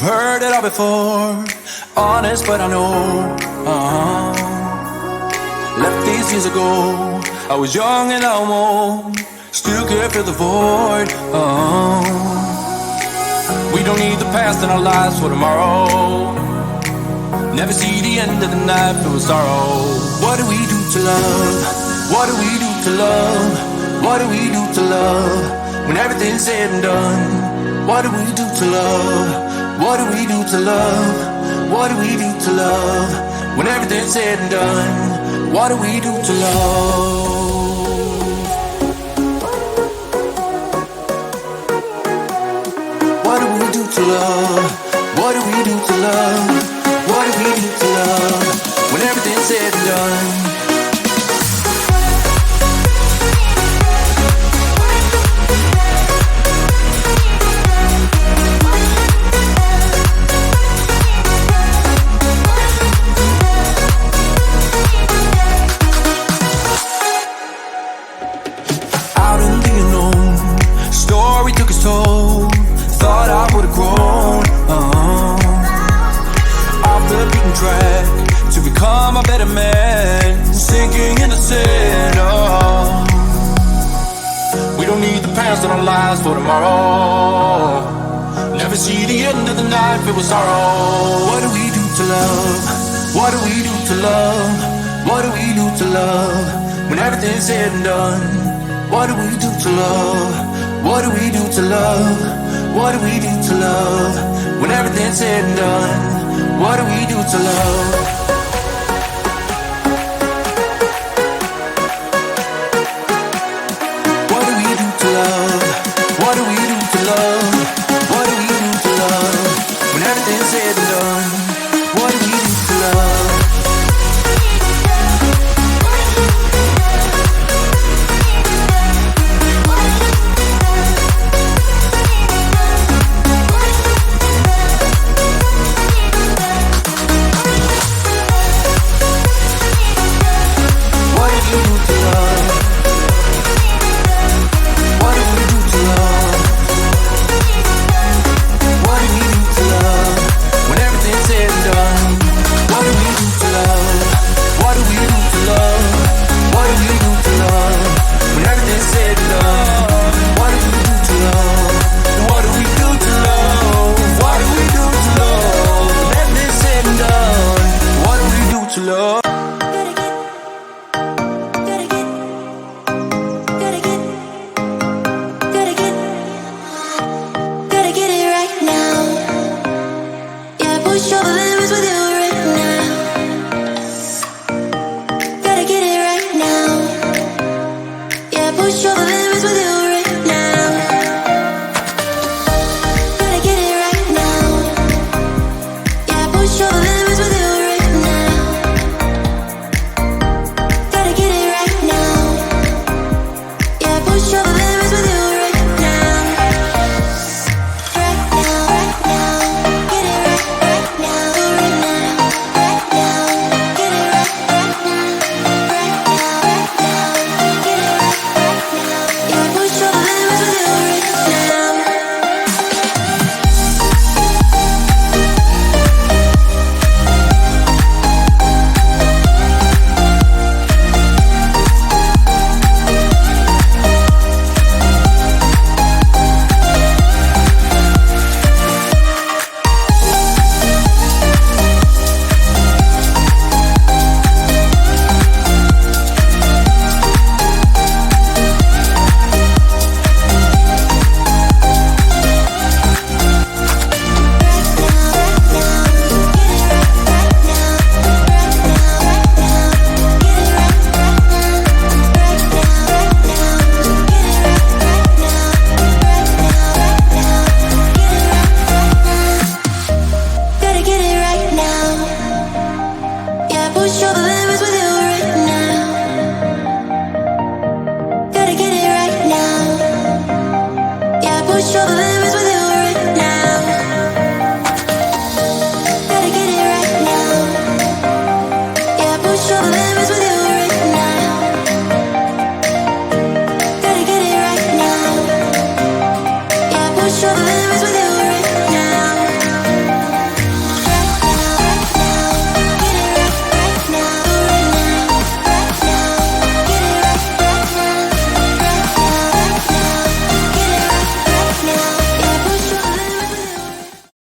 heard it all before, honest but I know. Left these years ago, I was young and almost still could fill the void. We don't need the past in our lives for tomorrow. Never see the end of the night filled with sorrow. What do we do to love? What do we do to love? What do we do to love? When everything's said and done, what do we do to love? What do we do to love? What do we do to love? When everything's said and done, what do we do to love? What do we do to love? What do we do to love? What do we do to love? When everything's said and done. Thought I would've grown off the beaten track to become a better man, sinking in the sin. We don't need the past in our lives for tomorrow. Never see the end of the night filled with sorrow. What do we do to love? What do we do to love? What do we do to love? When everything's said and done, what do we do to love? What do we do to love? What do we do to love? When everything's said and done, what do we do to love? What do we do to love? What do we do to love? What do we do to love? When everything's said and done, what do we do to love? Push over limits with you right now. Gotta get it right now. Yeah, push over limits.